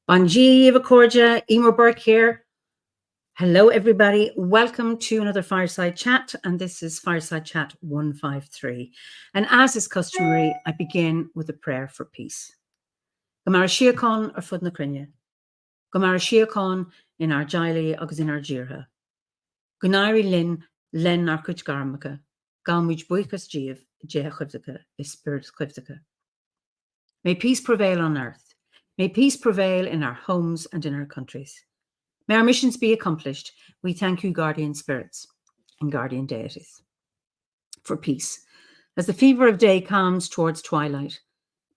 Bonji Vakorja, Eimear Burke here. Hello, everybody. Welcome to another Fireside Chat, and this is Fireside Chat 153. And as is customary, I begin with a prayer for peace. Gomara Shiacon ar fud na crinne. Gomara Shiacon in our Jaili agus in our Jirha. Gunairi Lin Len ar Kuch Garmaka. Galmuj Buikas Jeev, Jeha Chivdaka, is Spirit Chivdaka. May peace prevail on earth. May peace prevail in our homes and in our countries. May our missions be accomplished. We thank you, guardian spirits and guardian deities, for peace. As the fever of day calms towards twilight,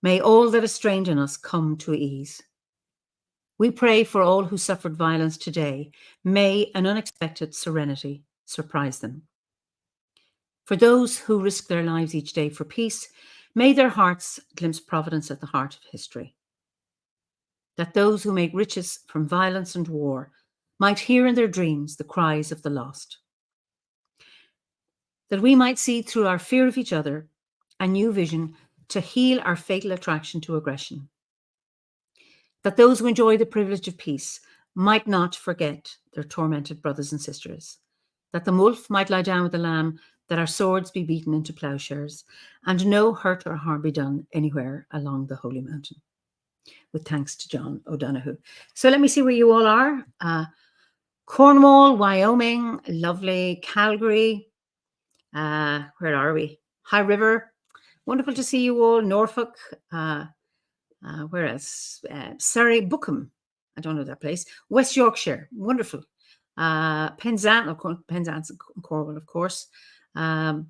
may all that is strained in us come to ease. We pray for all who suffered violence today. May an unexpected serenity surprise them. For those who risk their lives each day for peace, may their hearts glimpse providence at the heart of history. That those who make riches from violence and war might hear in their dreams the cries of the lost. That we might see through our fear of each other a new vision to heal our fatal attraction to aggression. That those who enjoy the privilege of peace might not forget their tormented brothers and sisters. That the wolf might lie down with the lamb, that our swords be beaten into plowshares, and no hurt or harm be done anywhere along the Holy Mountain. With thanks to John O'Donoghue. So let me see where you all are. Cornwall, Wyoming, lovely. Calgary, where are we? High River, wonderful to see you all. Norfolk, where else? Surrey, Bookham, I don't know that place. West Yorkshire, wonderful. Penzance, Penzance, Cornwall, of course. Did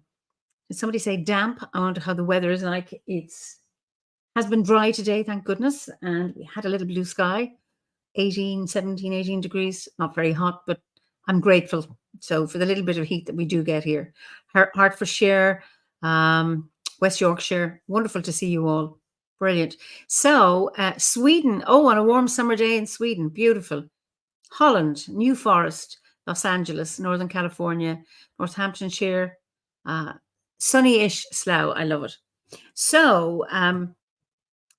somebody say damp? I wonder how the weather is like. Has been dry today, thank goodness, and we had a little blue sky, 18 degrees, not very hot, but I'm grateful. So for the little bit of heat that we do get here. Hertfordshire, West Yorkshire, wonderful to see you all. Brilliant. So Sweden, on a warm summer day in Sweden, beautiful. Holland, New Forest, Los Angeles, Northern California, Northamptonshire, sunny-ish Slough, I love it. So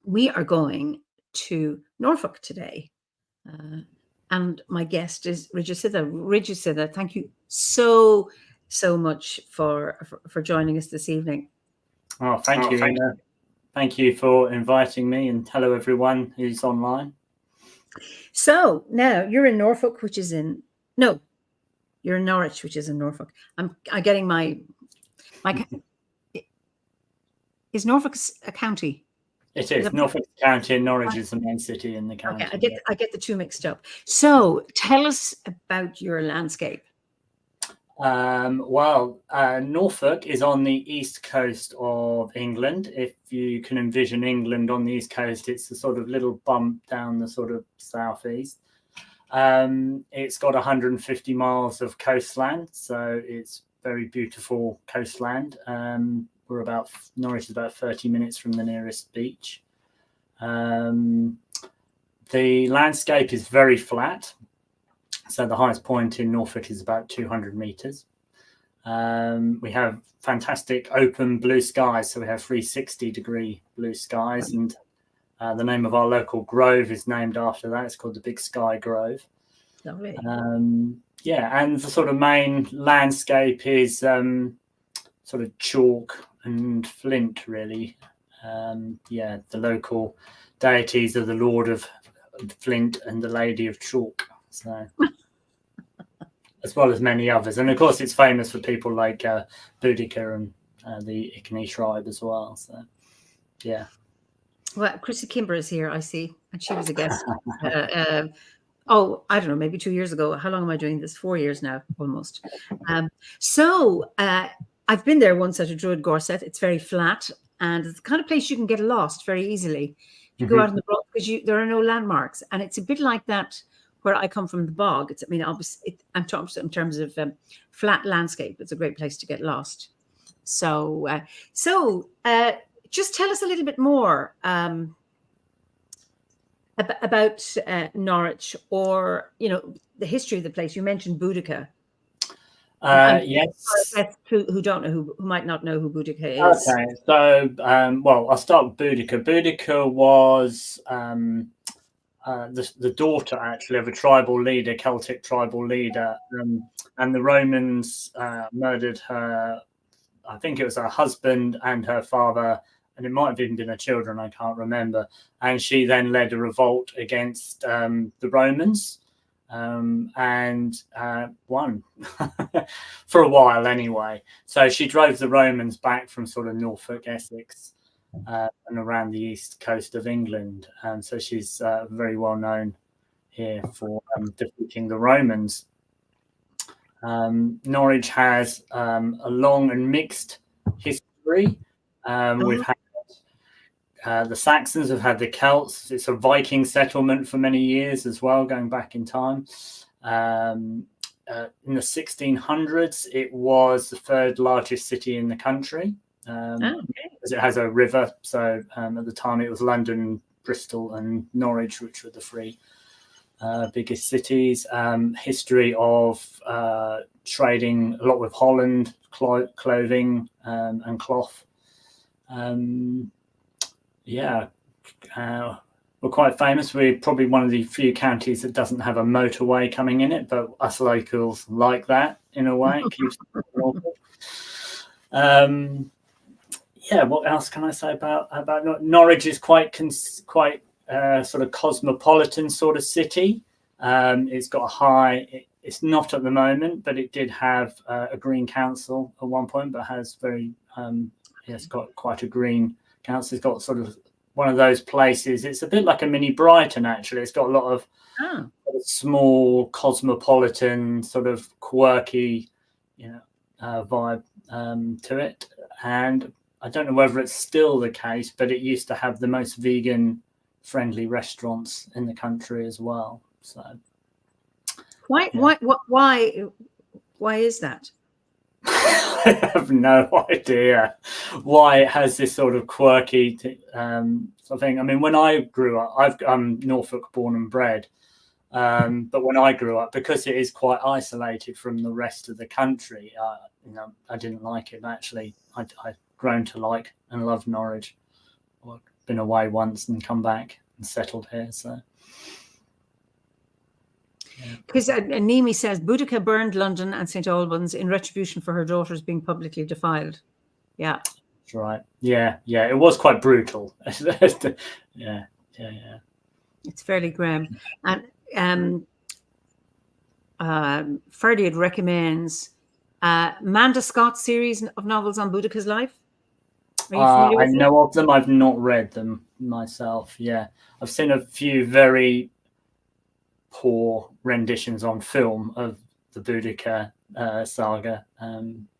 we are going to Norfolk today. And my guest is Ridgesitha. Ridgesitha, thank you so much for joining us this evening. Oh, thank you. Thank you for inviting me, and hello everyone who's online. So now you're in Norfolk, you're in Norwich, which is in Norfolk. I'm getting my is Norfolk a county? It is. Norfolk County, and Norwich is the main city in the county. Okay, I get the two mixed up. So tell us about your landscape. Norfolk is on the east coast of England. If you can envision England on the east coast, it's a sort of little bump down the sort of southeast. It's got 150 miles of coastline, so it's very beautiful coastland. Norwich is about 30 minutes from the nearest beach. The landscape is very flat. So the highest point in Norfolk is about 200 meters. We have fantastic open blue skies. So we have 360-degree blue skies. And the name of our local grove is named after that. It's called the Big Sky Grove. Lovely. And the sort of main landscape is sort of chalk and flint, really. The local deities are the Lord of Flint and the Lady of Chalk. So, as well as many others, and of course, it's famous for people like Boudica and the Iceni tribe as well. So, yeah. Well, Chrissy Kimber is here, I see, and she was a guest. I don't know, maybe 2 years ago. How long am I doing this? 4 years now, almost. I've been there once at a Druid Gorset. It's very flat, and it's the kind of place you can get lost very easily. If you go out in the brook, because there are no landmarks, and it's a bit like that where I come from, the bog. I'm talking in terms of flat landscape. It's a great place to get lost. So just tell us a little bit more about Norwich, or the history of the place. You mentioned Boudica. Yes. Who don't know who might not know who Boudica is. Okay. So, well, I'll start with Boudica. Boudica was the daughter, actually, of a tribal leader, Celtic tribal leader, and the Romans murdered her. I think it was her husband and her father, and it might have even been her children. I can't remember. And she then led a revolt against the Romans. And won for a while anyway. So she drove the Romans back from sort of Norfolk, Essex, and around the east coast of England. And so she's very well known here for defeating the Romans. Norwich has a long and mixed history. We've had the Saxons, have had the Celts. It's a Viking settlement for many years as well, going back in time. In the 1600s, it was the third largest city in the country, as it has a river. So at the time, it was London, Bristol, and Norwich, which were the three biggest cities. History of trading a lot with Holland, clothing and cloth. We're quite famous. We're probably one of the few counties that doesn't have a motorway coming in it, but us locals like that in a way. It keeps it local. What else can I say about Norwich? Is quite sort of cosmopolitan sort of city. It's got a high. It's not at the moment, but it did have a green council at one point, but has very it's got quite a green council. It's got sort of one of those places. It's a bit like a mini Brighton, actually. It's got a lot of sort of small, cosmopolitan, sort of quirky, vibe to it. And I don't know whether it's still the case, but it used to have the most vegan-friendly restaurants in the country as well. So, why is that? I have no idea why it has this sort of quirky sort of thing. I mean, when I grew up, I'm Norfolk born and bred, but when I grew up, because it is quite isolated from the rest of the country, I didn't like it. Actually, I've grown to like and love Norwich. I've been away once and come back and settled here. So. Because Nimi says Boudica burned London and St Albans in retribution for her daughters being publicly defiled. Yeah, that's right. Yeah. It was quite brutal. Yeah. It's fairly grim. And Ferdiad recommends Manda Scott's series of novels on Boudica's life. I know of them. I've not read them myself. Yeah, I've seen a few very poor renditions on film of the Boudica saga,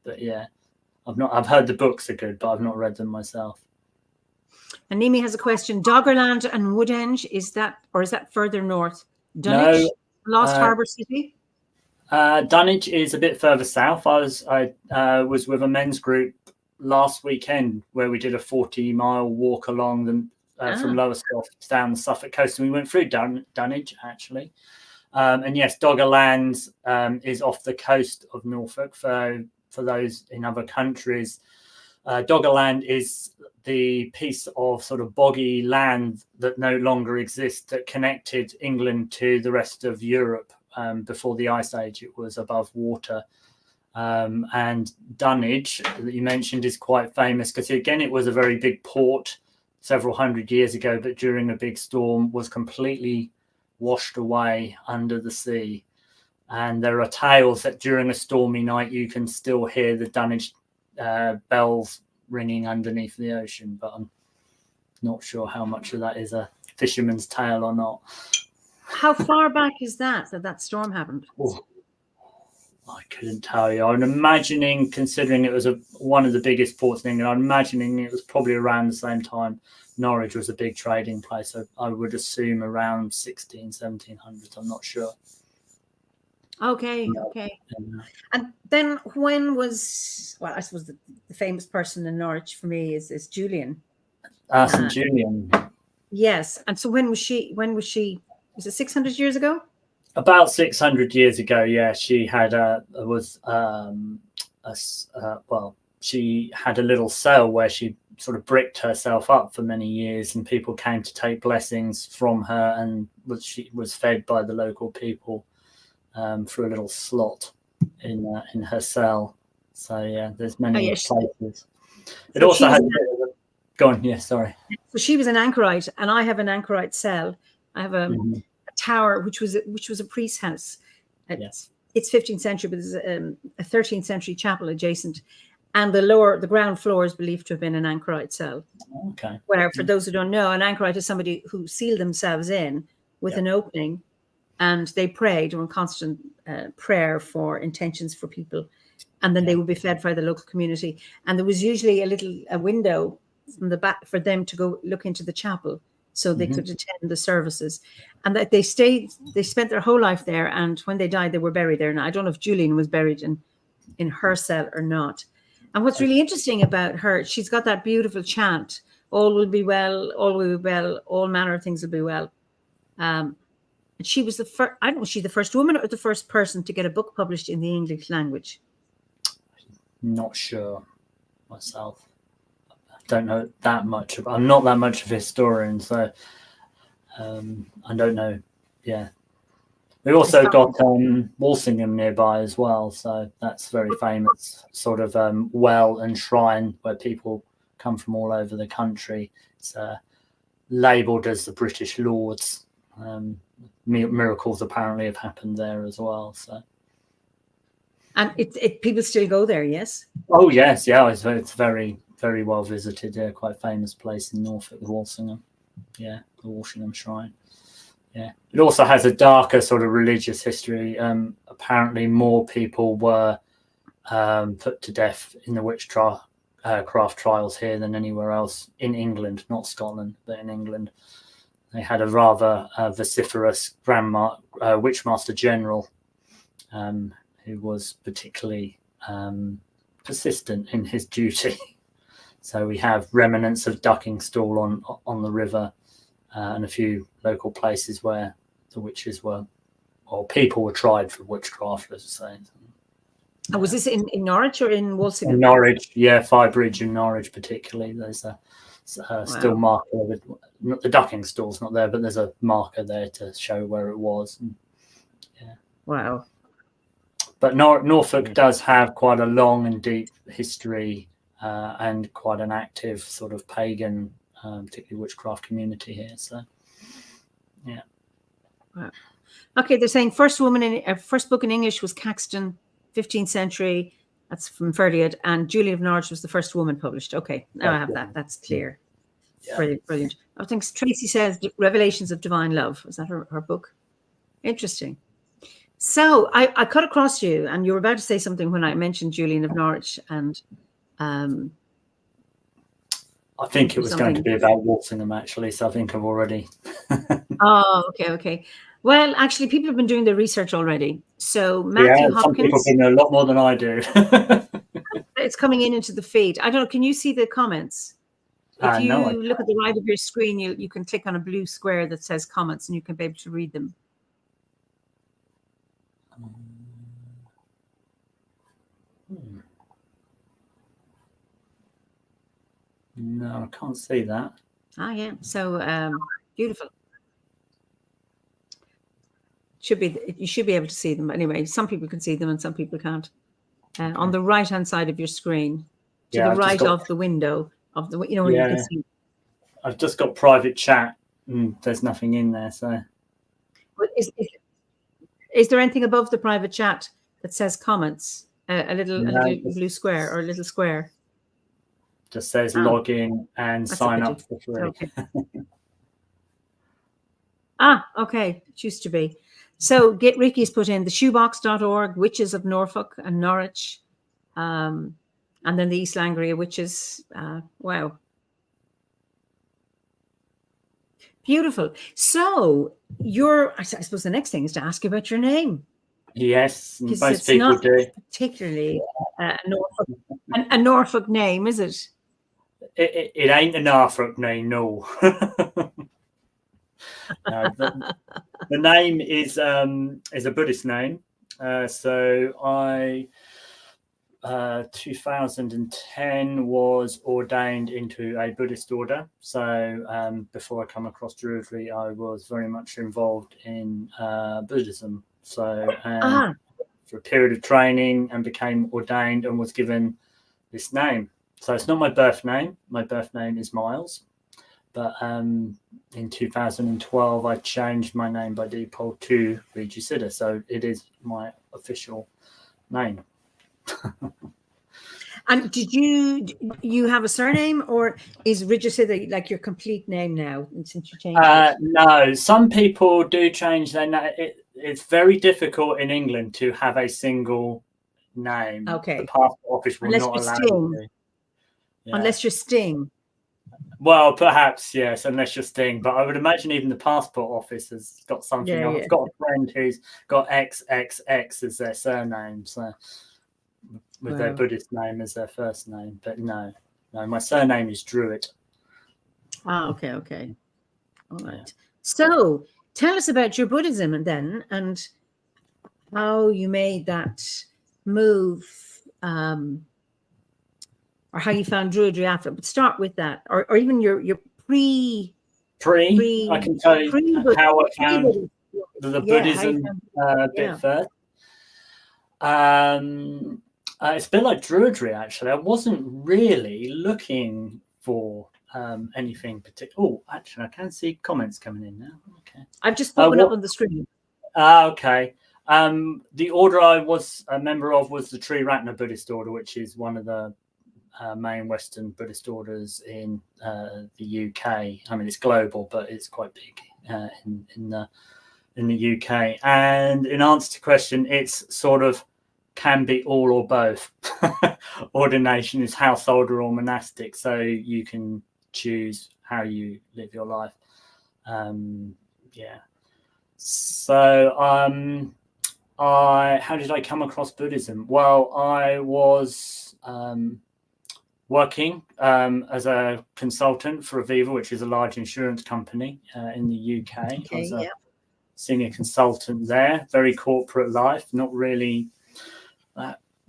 but yeah, I've heard the books are good, but I've not read them myself. And Nimi has a question: Doggerland and Woodend, is that further north? Dunwich, no, Lost Harbour City. Dunwich is a bit further south. I was with a men's group last weekend where we did a 40-mile walk along the from Lowestoft down the Suffolk coast, and we went through Dunwich actually. And yes, Doggerland is off the coast of Norfolk. For those in other countries, Doggerland is the piece of sort of boggy land that no longer exists that connected England to the rest of Europe. Before the Ice Age, it was above water. And Dunwich, that you mentioned, is quite famous because, again, it was a very big port several hundred years ago, but during a big storm was completely washed away under the sea. And there are tales that during a stormy night, you can still hear the Dunwich bells ringing underneath the ocean, but I'm not sure how much of that is a fisherman's tale or not. How far back is that storm happened? Oh, I couldn't tell you. I'm imagining, considering it was one of the biggest ports in England, I'm imagining it was probably around the same time Norwich was a big trading place. So I would assume around 1700s. I'm not sure. Okay. And then when was, well, I suppose the famous person in Norwich for me is Julian. St. Julian. Yes. And so when was she? Was it 600 years ago? About 600 years ago, yeah, she had she had a little cell where she sort of bricked herself up for many years, and people came to take blessings from her, and she was fed by the local people through a little slot in her cell. So yeah, there's many places. It So also had. Go on, yeah, sorry. So she was an anchorite, and I have an anchorite cell. I have a tower, which was a priest's house. It's 15th century, but there's a 13th century chapel adjacent, and the ground floor is believed to have been an anchorite cell. Okay. Where, for those who don't know, an anchorite is somebody who sealed themselves in with an opening, and they prayed on constant prayer for intentions for people, and then they would be fed by the local community. And there was usually a window from the back for them to go look into the chapel, so they could attend the services, and that they spent their whole life there. And when they died, they were buried there. Now, I don't know if Julian was buried in her cell or not. And what's really interesting about her, she's got that beautiful chant, all will be well, all will be well, all manner of things will be well. And she was the first, I don't know, was she the first woman or the first person to get a book published in the English language? Not sure myself. I don't know that much. I'm not that much of a historian, so I don't know. Yeah. We also got Walsingham nearby as well, so that's very famous sort of well and shrine where people come from all over the country. It's labelled as the British Lords. Miracles apparently have happened there as well. So, and people still go there, yes? Oh yes, yeah, it's very, very well visited. Yeah, quite famous place in Norfolk, Walsingham. Yeah, the Walsingham Shrine. Yeah, it also has a darker sort of religious history. Apparently, more people were put to death in the witchcraft trials here than anywhere else in England, not Scotland, but in England. They had a rather vociferous Witchmaster General who was particularly persistent in his duty. So we have remnants of ducking stool on the river. And a few local places where the witches were, or people were tried for witchcraft, let's say. And was this in Norwich or in Walsingham? In Norwich, yeah, Firebridge in Norwich particularly. There's a still marker with the ducking stool's not there, but there's a marker there to show where it was. And, yeah. Wow. But Norfolk does have quite a long and deep history and quite an active sort of pagan particularly witchcraft community here. So, yeah. Wow. Okay, they're saying first book in English was Caxton, 15th century. That's from Ferdiad, and Julian of Norwich was the first woman published. Okay, now I have that. That's clear. Yeah. Brilliant, brilliant. I think Tracy says Revelations of Divine Love. Is that her book? Interesting. So I cut across you, and you were about to say something when I mentioned Julian of Norwich, and I think it was going to be about Walsingham, actually, so I think I've already... Oh, okay. Well, actually, people have been doing their research already. So Matthew Hopkins... some people can know a lot more than I do. It's coming into the feed. I don't know, can you see the comments? If you look at the right of your screen, you can click on a blue square that says comments, and you can be able to read them. No, I can't see that. Ah, yeah. So beautiful. You should be able to see them. Anyway, some people can see them and some people can't. Okay. On the right-hand side of your screen, to the right of the window of the, where you can see. I've just got private chat, and there's nothing in there. So, is there anything above the private chat that says comments? A little blue square or a little square? Just says log in and sign up for free. Okay. Okay. It used to be. So Ricky's put in the shoebox.org, Witches of Norfolk and Norwich, and then the East Anglia Witches. Wow. Beautiful. So I suppose the next thing is to ask you about your name. Yes, most people do. Particularly a Norfolk name, is it? It ain't a Norfolk name, no. No, The name is a Buddhist name. So I 2010 was ordained into a Buddhist order. So before I come across Druidry, I was very much involved in Buddhism. So for a period of training and became ordained and was given this name. So it's not my birth name. My birth name is Miles. But in 2012, I changed my name by default to Regisiddha. So it is my official name. And did you have a surname, or is Regisiddha like your complete name now since you changed it? No, some people do change their name. It's very difficult in England to have a single name. Okay. The passport office will Unless not you're allow Sting. you to. Yeah. Unless you're Sting. Well, perhaps, yes, unless you're Sting. But I would imagine even the passport office has got something. Yeah, I've got a friend who's got XXX as their surname, so with their Buddhist name as their first name. But no, my surname is Druid. Okay. All right. Yeah. So tell us about your Buddhism then, and how you made that move, or how you found Druidry after. But start with that, or even your pre. I can tell you how I found the Buddhism bit first. It's a bit like Druidry, actually. I wasn't really looking for anything particular. Oh, actually, I can see comments coming in now. Okay, I've just put one up on the screen. Okay. The order I was a member of was the Sri Ratna Buddhist order, which is one of the main Western Buddhist orders in the UK. I mean, it's global, but it's quite big in the UK. And in answer to the question, it's sort of can be all or both. Ordination is householder or monastic, so you can choose how you live your life. Yeah. So how did I come across Buddhism? Well, I was working as a consultant for Aviva, which is a large insurance company in the UK. I was a senior consultant there, very corporate life, not really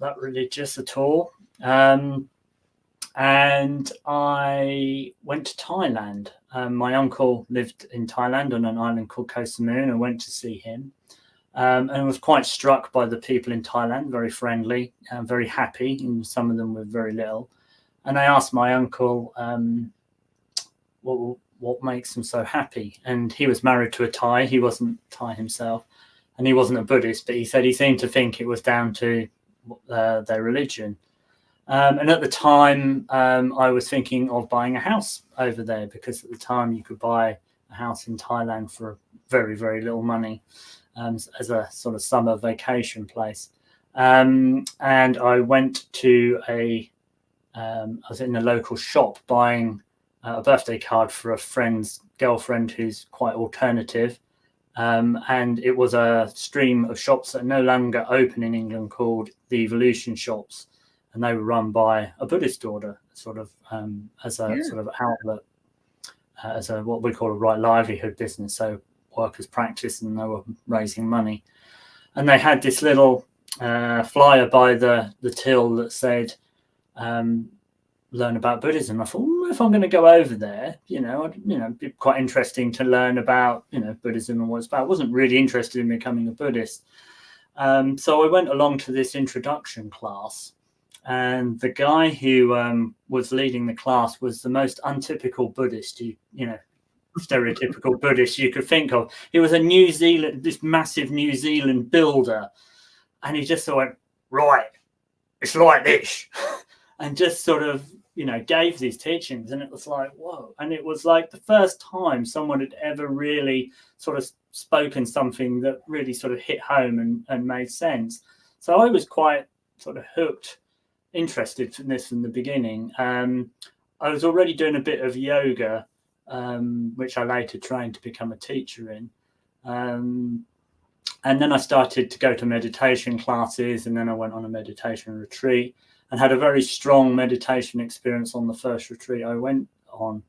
that religious at all. And I went to Thailand. My uncle lived in Thailand on an island called Koh Samui. I went to see him. And I was quite struck by the people in Thailand, very friendly, very happy, and some of them were very little. And I asked my uncle what makes them so happy. And he was married to a Thai. He wasn't Thai himself, and he wasn't a Buddhist, but he said he seemed to think it was down to their religion. And at the time, I was thinking of buying a house over there, because at the time you could buy a house in Thailand for very, very little money as a sort of summer vacation place. And I went to I was in a local shop buying a birthday card for a friend's girlfriend who's quite alternative. And it was a stream of shops that are no longer open in England called the Evolution Shops. And they were run by a Buddhist order, sort of as a sort of outlet, as a what we call a right livelihood business. So workers practice and they were raising money. And they had this little flyer by the till that said, learn about Buddhism. I thought, if I'm going to go over there, it'd be quite interesting to learn about, Buddhism and what it's about. I wasn't really interested in becoming a Buddhist. So I went along to this introduction class. And the guy who was leading the class was the most untypical Buddhist, stereotypical Buddhist you could think of. He was this massive New Zealand builder. And he just sort of went, right, it's like this. And just sort of, gave these teachings. And it was like, whoa. And it was like the first time someone had ever really sort of spoken something that really sort of hit home and made sense. So I was quite sort of hooked, interested in this from the beginning. I was already doing a bit of yoga, which I later trained to become a teacher in. And then I started to go to meditation classes, and then I went on a meditation retreat and had a very strong meditation experience on the first retreat I went on.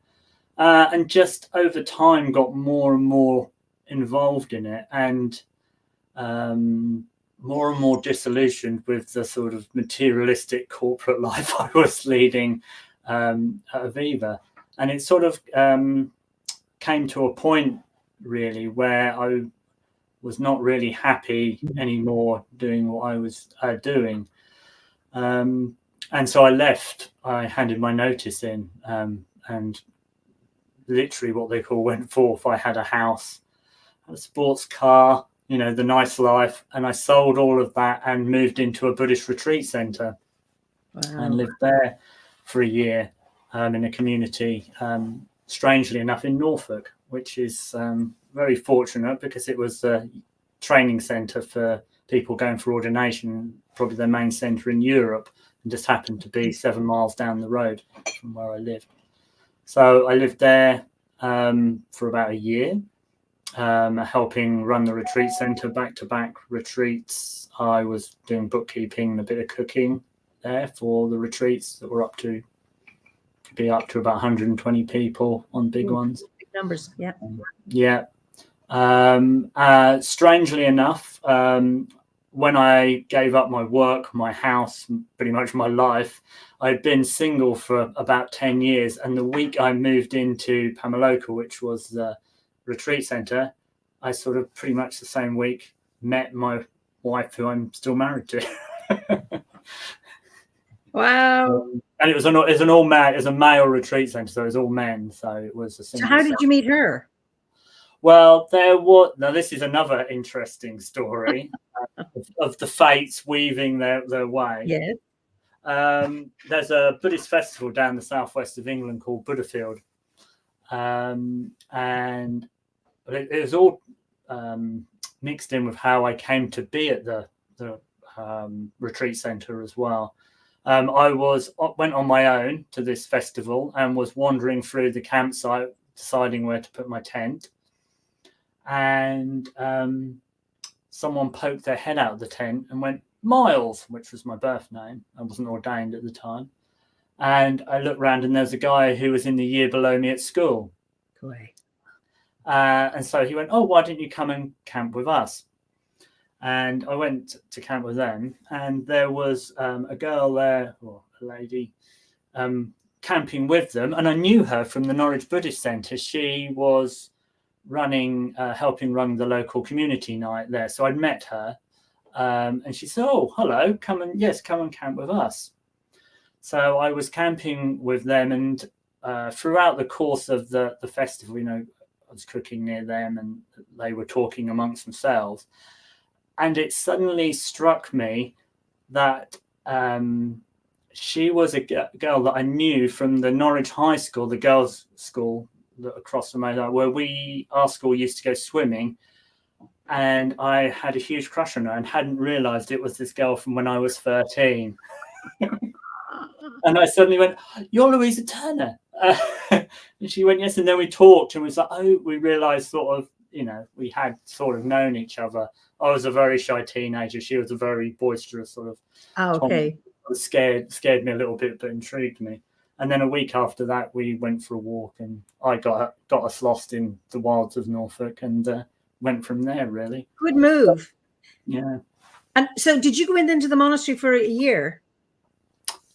And just over time got more and more involved in it, and more and more disillusioned with the sort of materialistic corporate life I was leading at Aviva. And it sort of came to a point, really, where I was not really happy anymore doing what I was doing. And so I left. I handed my notice in, and literally what they call went forth. I had a house, a sports car, the nice life, and I sold all of that and moved into a Buddhist retreat centre. Wow. And lived there for a year in a community, strangely enough, in Norfolk, which is very fortunate because it was a training centre for people going for ordination, probably their main centre in Europe, and just happened to be 7 miles down the road from where I lived. So I lived there for about a year, helping run the retreat centre, back-to-back retreats. I was doing bookkeeping and a bit of cooking there for the retreats that were up to about 120 people on big ones. Big numbers, yeah. Yeah. Strangely enough, when I gave up my work, my house, pretty much my life, I'd been single for about 10 years. And the week I moved into Pamaloka, which was the retreat centre, I sort of pretty much the same week met my wife, who I'm still married to. Wow. And it was an all man, it was a male retreat centre, so it was all men. So it was a single. So how did you meet her? Well, now this is another interesting story of the fates weaving their way. Yeah. There's a Buddhist festival down the southwest of England called Buddhafield. And it was all mixed in with how I came to be at the retreat centre as well. I went on my own to this festival and was wandering through the campsite, deciding where to put my tent. And someone poked their head out of the tent and went, "Miles," which was my birth name. I wasn't ordained at the time. And I looked around, and there's a guy who was in the year below me at school. Great. And so he went, "Oh, why didn't you come and camp with us?" And I went to camp with them, and there was a girl there, or a lady, camping with them. And I knew her from the Norwich Buddhist Centre. She was helping run the local community night there. So I'd met her, and she said, "Oh, hello, come and camp with us." So I was camping with them, and throughout the course of the festival, I was cooking near them, and they were talking amongst themselves. And it suddenly struck me that she was a girl that I knew from the Norwich High School, the girls' school across the road, where our school used to go swimming. And I had a huge crush on her and hadn't realised it was this girl from when I was 13. And I suddenly went, "You're Louisa Turner." And she went, "Yes." And then we talked, and we was like, we realised sort of, we had sort of known each other. I was a very shy teenager. She was a very boisterous sort of. Oh, okay. Scared me a little bit, but intrigued me. And then a week after that, we went for a walk, and I got us lost in the wilds of Norfolk, and went from there. Really good move. Yeah. And so, did you go into the monastery for a year?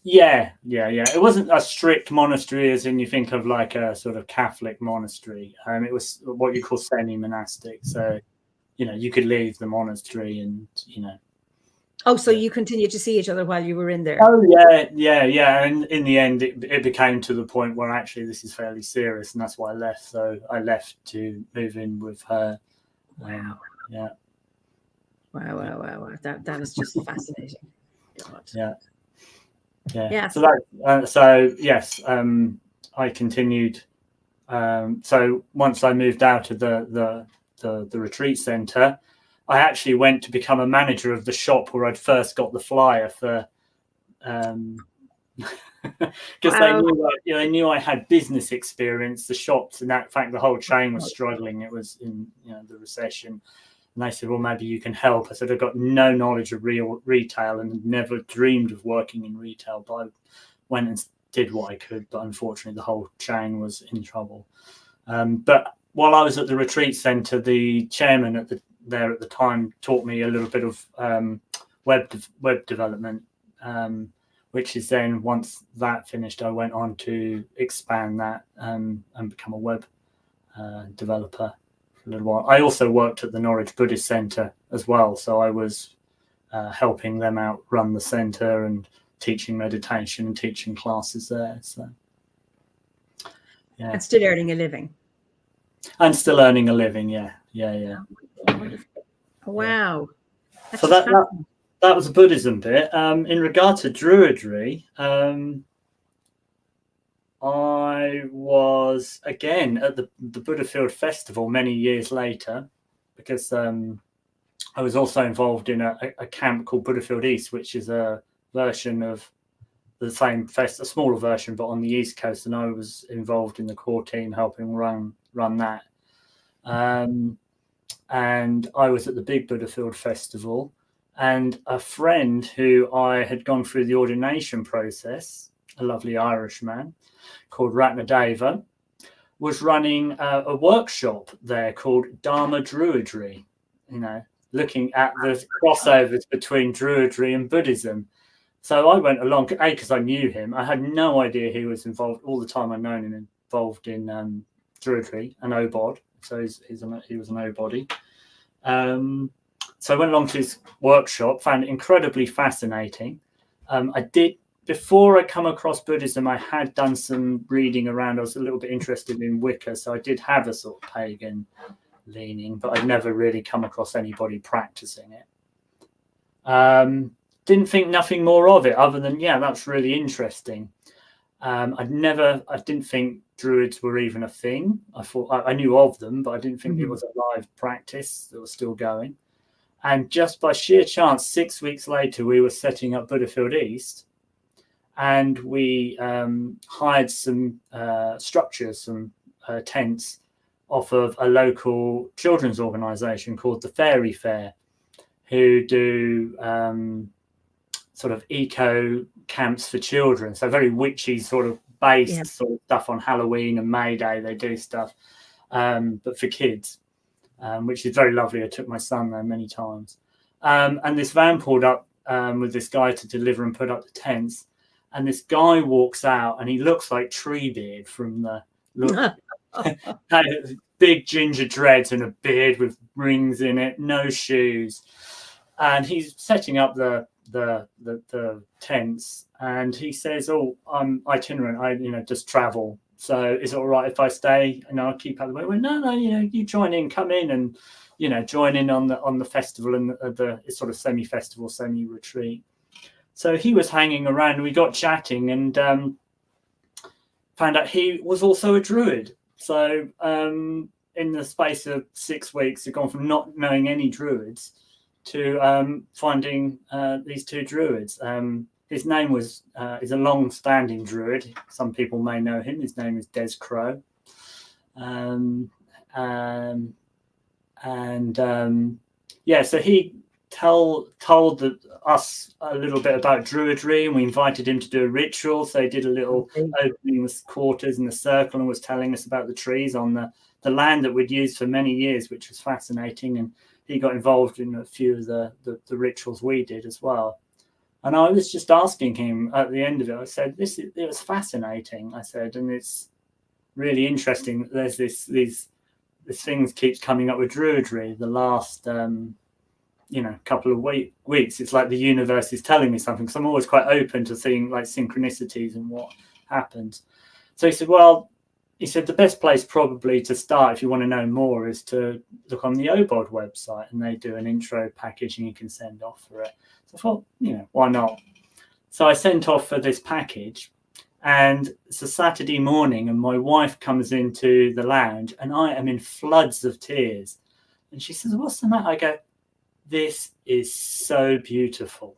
Yeah. It wasn't a strict monastery as in you think of like a sort of Catholic monastery. It was what you call semi-monastic. So, you could leave the monastery and, Oh, so you continued to see each other while you were in there? Oh, yeah. And in the end, it became to the point where actually this is fairly serious, and that's why I left. So I left to move in with her. Wow. Yeah. Wow. That is just fascinating. God. Yeah. So yes, I continued. So once I moved out of the retreat centre, I actually went to become a manager of the shop where I'd first got the flyer for, because they knew I had business experience. The shops, and in fact, the whole chain was struggling. It was in the recession. And they said, "Well, maybe you can help." I said, "I've got no knowledge of real retail and never dreamed of working in retail, but I went and did what I could." But unfortunately, the whole chain was in trouble. But while I was at the retreat centre, the chairman there at the time taught me a little bit of web development, which is then, once that finished, I went on to expand that and become a web developer for a little while. I also worked at the Norwich Buddhist Centre as well, so I was helping them out run the centre and teaching meditation and teaching classes there. So yeah, And still earning a living. and still earning a living. Yeah. Wow. That's So that was the Buddhism bit. In regard to Druidry, I was again at the Buddhafield Festival many years later, because I was also involved in a camp called Buddhafield East, which is a version of the same fest, a smaller version, but on the East Coast, and I was involved in the core team helping run that. And I was at the big Buddhafield Festival, and a friend who I had gone through the ordination process, a lovely Irishman called Ratnadeva, was running a workshop there called Dharma Druidry, looking at the crossovers between Druidry and Buddhism. So I went along, because I knew him. I had no idea he was involved. All the time I'd known him involved in Druidry, an Obod. So he was an Obody. So I went along to his workshop, found it incredibly fascinating. Before I come across Buddhism, I had done some reading around. I was a little bit interested in Wicca, so I did have a sort of pagan leaning, but I'd never really come across anybody practicing it. Didn't think nothing more of it other than, yeah, that's really interesting. I didn't think Druids were even a thing. I thought I knew of them, but I didn't think it was a live practice that was still going. And just by sheer chance, 6 weeks later, we were setting up Buddhafield East, and we hired some structures, some tents off of a local children's organisation called the Fairy Fair, who do sort of eco camps for children. So very witchy sort of based sort of stuff on Halloween and May Day. They do stuff, but for kids, which is very lovely. I took my son there many times. And this van pulled up with this guy to deliver and put up the tents. And this guy walks out, and he looks like Treebeard from the look. Had big ginger dreads and a beard with rings in it, no shoes, and he's setting up the tents. And he says, "Oh, I'm itinerant. I just travel. So is it all right if I stay? And I'll keep out of the way." I went, no, you join in, come in, and join in on the festival and the sort of semi-festival, semi-retreat. So he was hanging around, and we got chatting, and found out he was also a Druid. So in the space of 6 weeks, had gone from not knowing any Druids to finding these two Druids. His name is a long-standing Druid. Some people may know him. His name is Des Crow. So he told us a little bit about Druidry, and we invited him to do a ritual. So he did a little opening the quarters in the circle and was telling us about the trees on the land that we'd used for many years, which was fascinating. And he got involved in a few of the rituals we did as well. And I was just asking him at the end of it, I said, it was fascinating. I said, and it's really interesting that there's this thing keeps coming up with Druidry. The last couple of weeks, it's like the universe is telling me something, because I'm always quite open to seeing like synchronicities and what happens. So he said, the best place probably to start if you want to know more is to look on the Obod website, and they do an intro package and you can send off for it. So I thought, why not? So I sent off for this package, and it's a Saturday morning, and my wife comes into the lounge, and I am in floods of tears. And she says, "What's the matter?" I go, "This is so beautiful."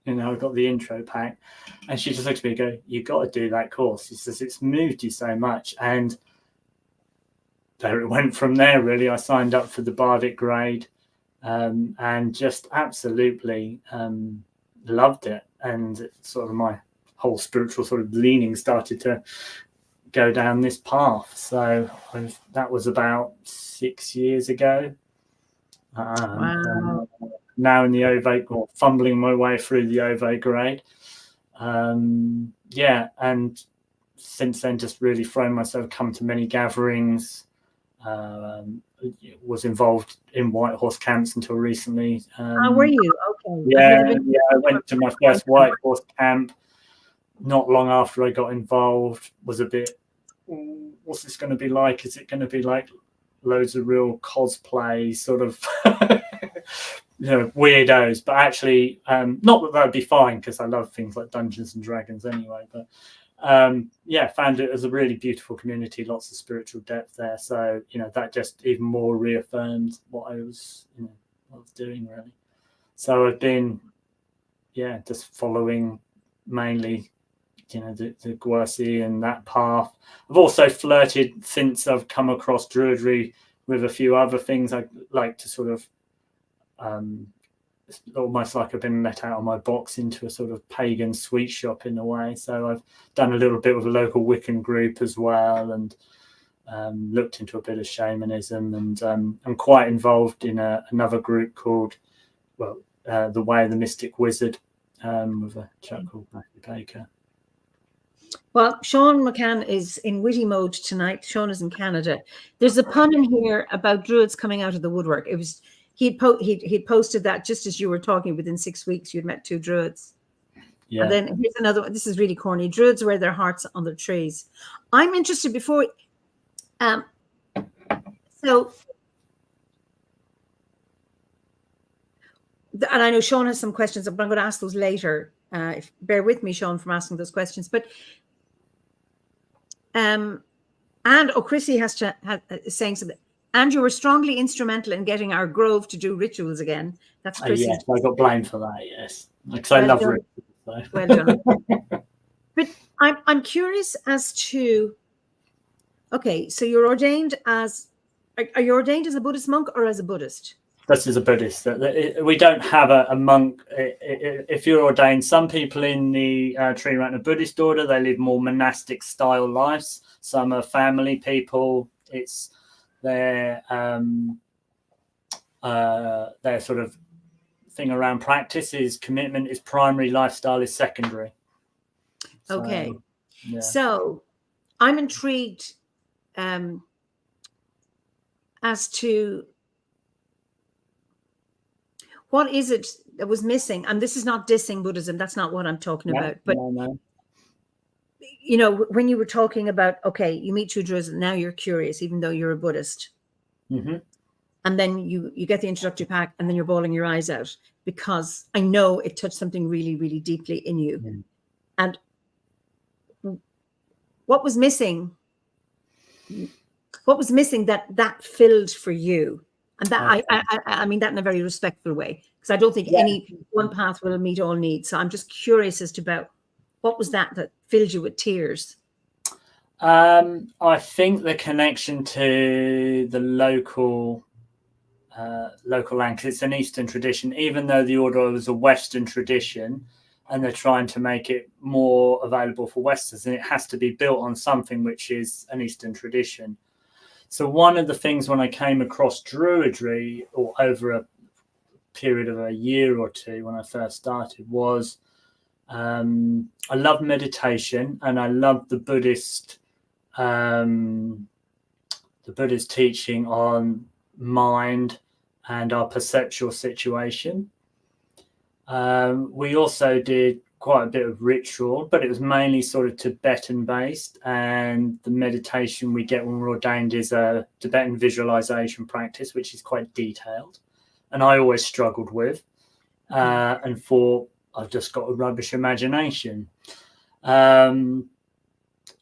I got the intro pack, and she just looks at me and goes, "You got to do that course." She says, "It's moved you so much." And there it went from there, really. I signed up for the Bardic grade, and just absolutely loved it. And sort of my whole spiritual sort of leaning started to go down this path. So that was about 6 years ago. Wow. Now in the OVA, or fumbling my way through the OVA grade. Yeah, and since then, just really thrown myself, come to many gatherings, was involved in White Horse camps until recently. How were you? Okay. Yeah, I went to my first White Horse camp not long after I got involved. Was a bit, what's this going to be like? Is it going to be like loads of real cosplay sort of weirdos? But actually, not that would be fine, because I love things like Dungeons and Dragons anyway. But yeah, found it as a really beautiful community, lots of spiritual depth there. So that just even more reaffirmed what I was doing, really. So I've been just following mainly the Gwersi and that path. I've also flirted, since I've come across Druidry, with a few other things. I like to sort of it's almost like I've been let out of my box into a sort of pagan sweet shop in a way. So I've done a little bit with a local Wiccan group as well, and looked into a bit of shamanism, and I'm quite involved in another group called The Way of the Mystic Wizard, with a chap called Matthew Baker. Well, Sean McCann is in witty mode tonight. Sean is in Canada. There's a pun in here about druids coming out of the woodwork. It was he'd posted that just as you were talking. Within 6 weeks, you'd met 2 druids. Yeah. And then here's another one. This is really corny. Druids wear their hearts on their trees. I'm interested before. So, and I know Sean has some questions, but I'm going to ask those later. Bear with me, Sean, from asking those questions. But and Chrissy is saying something. And you were strongly instrumental in getting our grove to do rituals again. That's Chrissy. Yes, I got blamed for that. Yes, because I love rituals. So. Well done. But I'm curious as to. Okay, so you're ordained as. Are you ordained as a Buddhist monk or as a Buddhist? This is a Buddhist. We don't have a monk. If you're ordained, some people in the Triratna Buddhist order, they live more monastic style lives. Some are family people. It's their sort of thing around practice is commitment is primary, lifestyle is secondary. Okay. So I'm intrigued as to what is it that was missing? And this is not dissing Buddhism. That's not what I'm talking about. But, no. When you were talking about, okay, you meet 2 druids and now you're curious, even though you're a Buddhist. Mm-hmm. And then you get the introductory pack and then you're bawling your eyes out, because I know it touched something really, really deeply in you. Mm-hmm. And what was missing? What was missing that filled for you? And that I mean that in a very respectful way, because I don't think any one path will meet all needs. So I'm just curious as to about what was that filled you with tears. I think the connection to the local land, because it's an Eastern tradition, even though the order was a Western tradition, and they're trying to make it more available for Westerners, and it has to be built on something which is an Eastern tradition. So one of the things when I came across Druidry, or over a period of a year or 2 when I first started, was I love meditation, and I love the Buddhist teaching on mind and our perceptual situation. We also did quite a bit of ritual, but it was mainly sort of Tibetan based, and the meditation we get when we're ordained is a Tibetan visualization practice, which is quite detailed, and I always struggled with and thought I've just got a rubbish imagination. But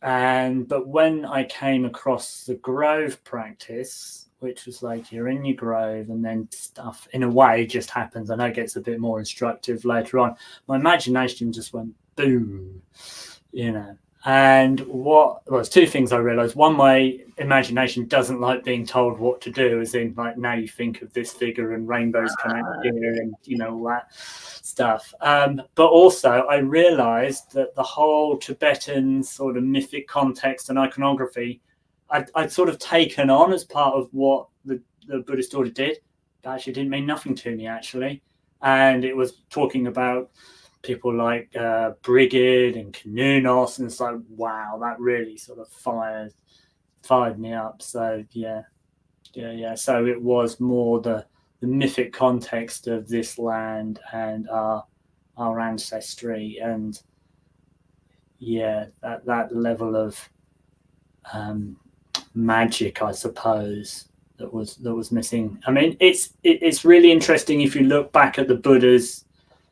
when I came across the grove practice, which was like you're in your grove and then stuff in a way just happens. I know it gets a bit more instructive later on. My imagination just went boom, And there's two things I realized. One, my imagination doesn't like being told what to do, as in, like, now you think of this figure and rainbows come out here and, all that stuff. But also, I realized that the whole Tibetan sort of mythic context and iconography, I'd sort of taken on as part of what the Buddhist order did. That actually didn't mean nothing to me, actually. And it was talking about people like Brigid and Kanunos, and it's like, wow, that really sort of fired me up. So yeah. So it was more the mythic context of this land and our ancestry, and that level of magic, I suppose, that was missing. I mean, it's really interesting if you look back at the Buddha's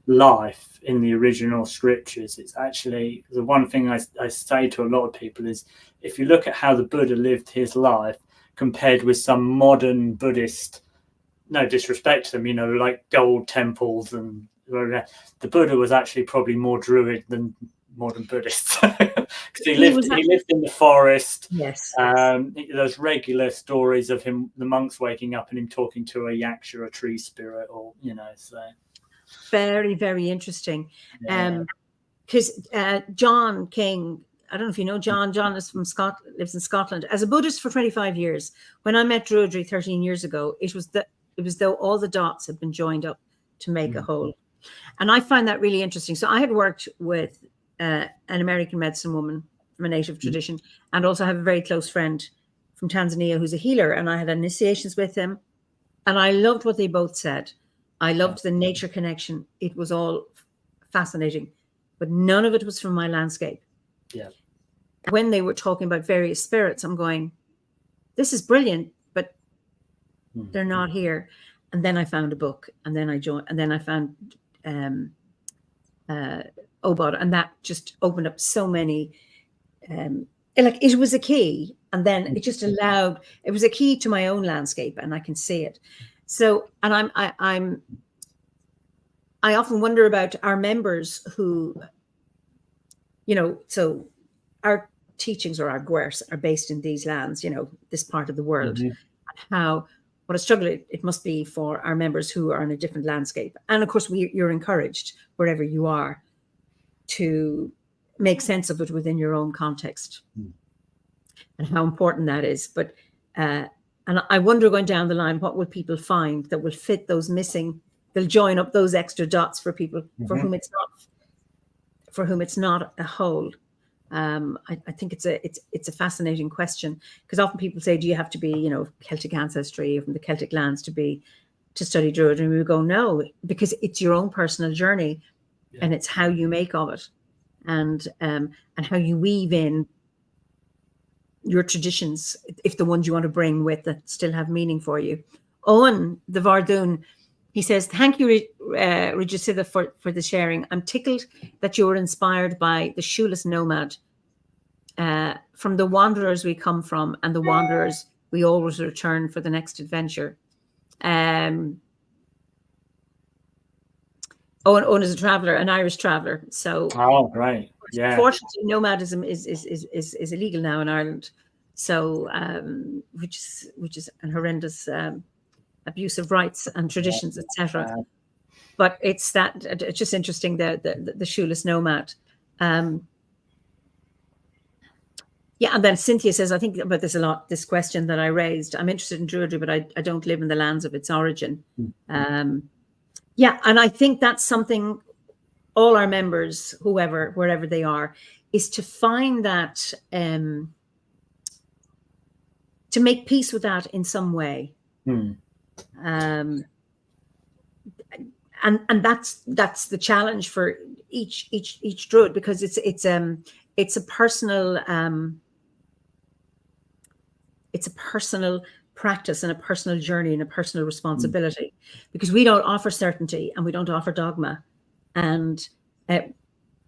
life in the original scriptures. It's actually the one thing I say to a lot of people is, if you look at how the Buddha lived his life compared with some modern Buddhist, no disrespect to them, like gold temples, and the Buddha was actually probably more druid than modern Buddhists, because he lived in the forest. Yes. There's regular stories of him, the monks waking up and him talking to a yaksha, a tree spirit, or so. Very, very interesting. Because John King, I don't know if you know John. John is from Scotland, lives in Scotland. As a Buddhist for 25 years, when I met Druidry 13 years ago, it was though all the dots had been joined up to make a whole. And I find that really interesting. So I had worked with an American medicine woman from a native tradition, and also have a very close friend from Tanzania who's a healer, and I had initiations with him, and I loved what they both said. I loved the nature connection. It was all fascinating, but none of it was from my landscape. Yeah. When they were talking about various spirits, I'm going, this is brilliant, but they're not here. And then I found a book, and then I joined, and then I found Obod, and that just opened up so many. It was a key, and then it just allowed. It was a key to my own landscape, and I can see it. So, and I often wonder about our members who, so our teachings or our gwers are based in these lands, this part of the world, and what a struggle it must be for our members who are in a different landscape. And of course, you're encouraged wherever you are to make sense of it within your own context, and how important that is. But and I wonder, going down the line, what will people find that will fit those missing? They'll join up those extra dots for people for whom it's not a whole. I think it's a fascinating question, because often people say, do you have to be Celtic ancestry or from the Celtic lands to study Druid? And we go, no, because it's your own personal journey, and it's how you make of it, and how you weave in your traditions, if the ones you want to bring with that still have meaning for you. Owen, the Vardoon, he says, thank you, Regicida, for the sharing. I'm tickled that you were inspired by the shoeless nomad, from the wanderers we come from and the wanderers we always return for the next adventure. Owen is a traveler, an Irish traveler. So, right, yeah. Fortunately, nomadism is illegal now in Ireland. So, which is an horrendous abuse of rights and traditions, etc. But it's just interesting, the shoeless nomad. And then Cynthia says, I think about this a lot, this question that I raised. I'm interested in Druidry, but I don't live in the lands of its origin. And I think that's something all our members, wherever they are, is to find that, to make peace with that in some way. And that's the challenge for each Druid, because it's a personal practice and a personal journey and a personal responsibility, because we don't offer certainty and we don't offer dogma, and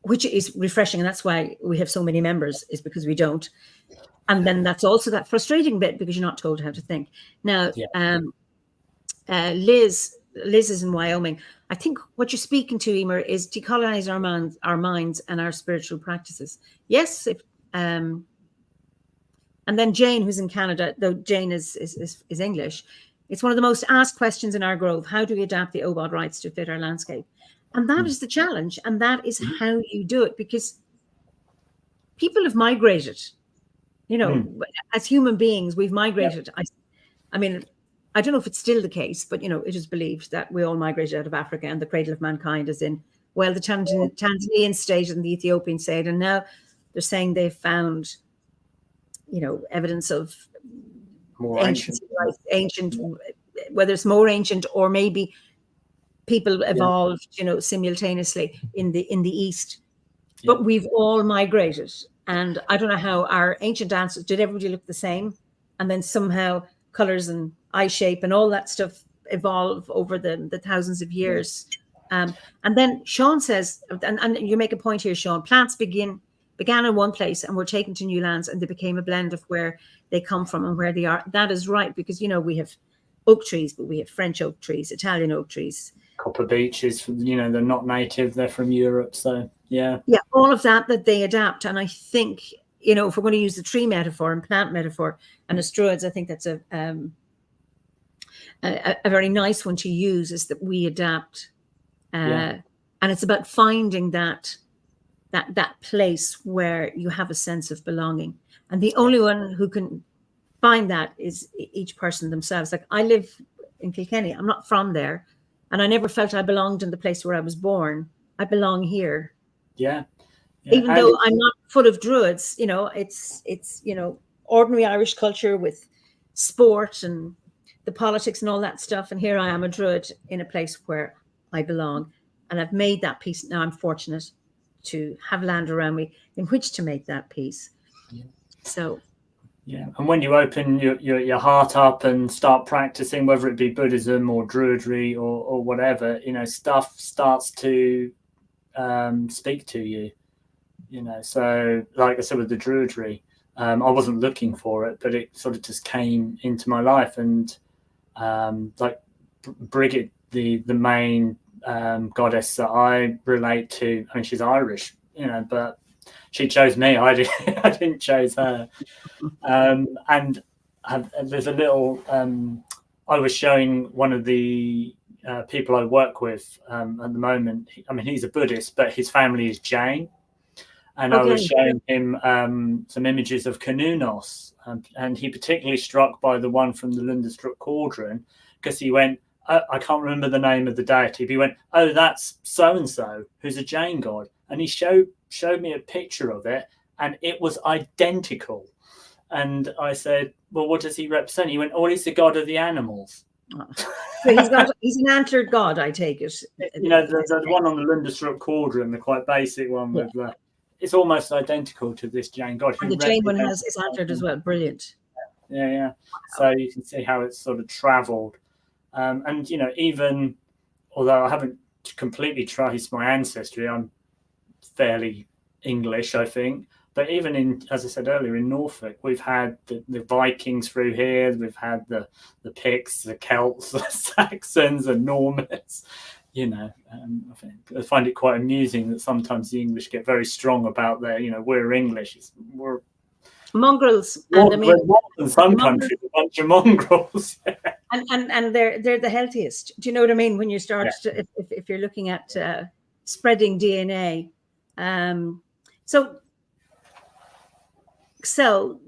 which is refreshing, and that's why we have so many members, is because we don't. And then that's also that frustrating bit, because you're not told how to think. Now, Liz is in Wyoming. I think what you're speaking to, Eimear, is decolonize our minds and our spiritual practices. Yes, And then Jane, who's in Canada, though Jane is English, it's one of the most asked questions in our grove. How do we adapt the OBOD rights to fit our landscape? And that is the challenge. And that is how you do it, because people have migrated. As human beings, we've migrated. Yeah. I mean, I don't know if it's still the case, but, it is believed that we all migrated out of Africa, and the cradle of mankind is in, well, the Tanzanian state and the Ethiopian state. And now they're saying they've found, evidence of more ancient, whether it's more ancient or maybe people evolved, simultaneously in the East. Yeah. But we've all migrated. And I don't know how our ancient ancestors, did everybody look the same? And then somehow colors and eye shape and all that stuff evolve over the thousands of years. And then Sean says, and you make a point here, Sean, plants began in one place and were taken to new lands, and they became a blend of where they come from and where they are. That is right, because, we have oak trees, but we have French oak trees, Italian oak trees. Copper beeches, they're not native, they're from Europe. So, yeah. Yeah, all of that they adapt. And I think, if we're going to use the tree metaphor and plant metaphor, and as Druids, I think that's a very nice one to use, is that we adapt. And it's about finding that place where you have a sense of belonging. And the only one who can find that is each person themselves. Like, I live in Kilkenny. I'm not from there. And I never felt I belonged in the place where I was born. I belong here. Yeah. Even though I'm not full of Druids, it's ordinary Irish culture with sport and the politics and all that stuff. And here I am, a Druid in a place where I belong. And I've made that peace. Now I'm fortunate to have land around me in which to make that peace. Yeah. So. Yeah, and when you open your heart up and start practicing, whether it be Buddhism or Druidry or whatever, stuff starts to speak to you. So like I said with the Druidry, I wasn't looking for it, but it sort of just came into my life. And like Brigid, the main goddess that I relate to, I mean, she's Irish, but she chose me. I didn't choose her. And there's a little. I was showing one of the people I work with at the moment. I mean, he's a Buddhist, but his family is Jain. And I was showing him some images of Cernunnos, and he particularly struck by the one from the Lundestrup Cauldron, because he went, I can't remember the name of the deity, but he went, oh, that's so-and-so, who's a Jain god. And he showed me a picture of it, and it was identical. And I said, well, what does he represent? He went, oh, he's the god of the animals. Oh. So he's an antlered god, I take it. The one on the Lundestrup Cauldron, the quite basic one with it's almost identical to this Jain god. And the Jain one is antlered as well. Brilliant. Yeah. So you can see how it's sort of travelled. And, even although I haven't completely traced my ancestry, I'm fairly English, I think. But even in, as I said earlier, in Norfolk, we've had the Vikings through here. We've had the Picts, the Celts, the Saxons, the Normans. I find it quite amusing that sometimes the English get very strong about their, we're English. We're mongrels. And in some countries, a bunch of mongrels. and they're the healthiest. Do you know what I mean? When you start, if you're looking at spreading DNA. So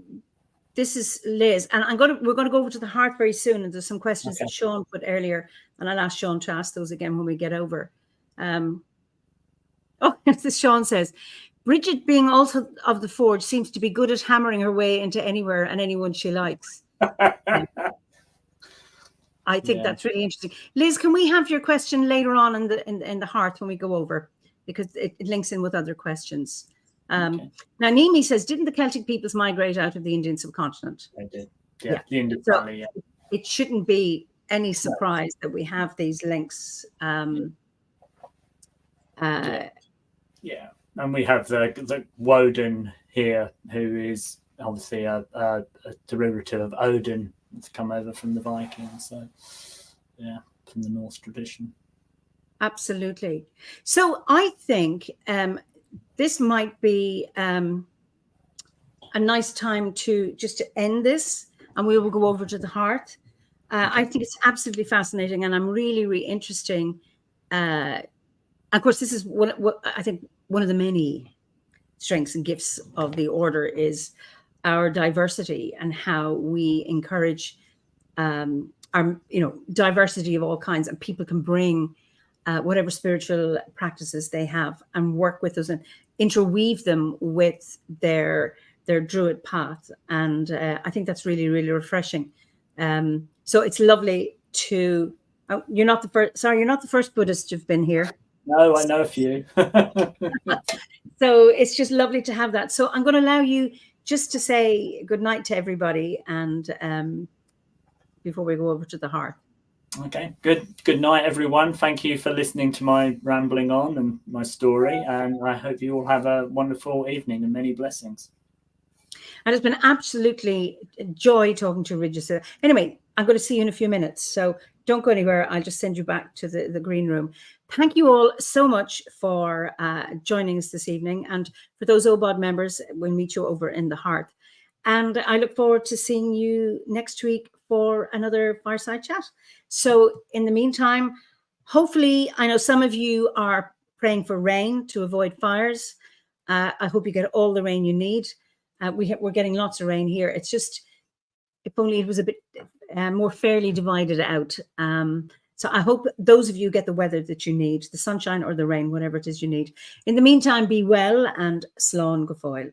this is Liz, and we're going to go over to the heart very soon. And there's some questions that Sean put earlier, and I'll ask Sean to ask those again when we get over. Sean says, Bridget, being also of the Forge, seems to be good at hammering her way into anywhere and anyone she likes. I think that's really interesting. Liz, can we have your question later on in the hearth when we go over, because it links in with other questions. Now, Nimi says, didn't the Celtic peoples migrate out of the Indian subcontinent? They did. The Indus Valley, It shouldn't be any surprise that we have these links. And we have the Woden here, who is obviously a derivative of Odin. It's come over from the Vikings, so from the Norse tradition. Absolutely. So I think this might be a nice time to end this, and we will go over to the hearth. I think it's absolutely fascinating, and I'm really, really interesting. Of course, this is what I think one of the many strengths and gifts of the order is our diversity and how we encourage our diversity of all kinds, and people can bring whatever spiritual practices they have and work with us and interweave them with their druid path. And I think that's really, really refreshing. So it's lovely to. Oh, you're not the first. Sorry, you're not the first Buddhist who've been here. No, I know a few. So it's just lovely to have that. So I'm going to allow you just to say good night to everybody, and before we go over to the hearth. Okay, good night, everyone. Thank you for listening to my rambling on and my story, and I hope you all have a wonderful evening and many blessings. And it's been absolutely a joy talking to Regis. Anyway, I'm going to see you in a few minutes, so don't go anywhere. I'll just send you back to the green room. Thank you all so much for joining us this evening, and for those OBOD members, we'll meet you over in the hearth. And I look forward to seeing you next week for another Fireside Chat. So in the meantime, hopefully, I know some of you are praying for rain to avoid fires. I hope you get all the rain you need. We're getting lots of rain here. It's just, if only it was a bit more fairly divided out. So I hope those of you get the weather that you need, the sunshine or the rain, whatever it is you need. In the meantime, be well, and slán go fóill.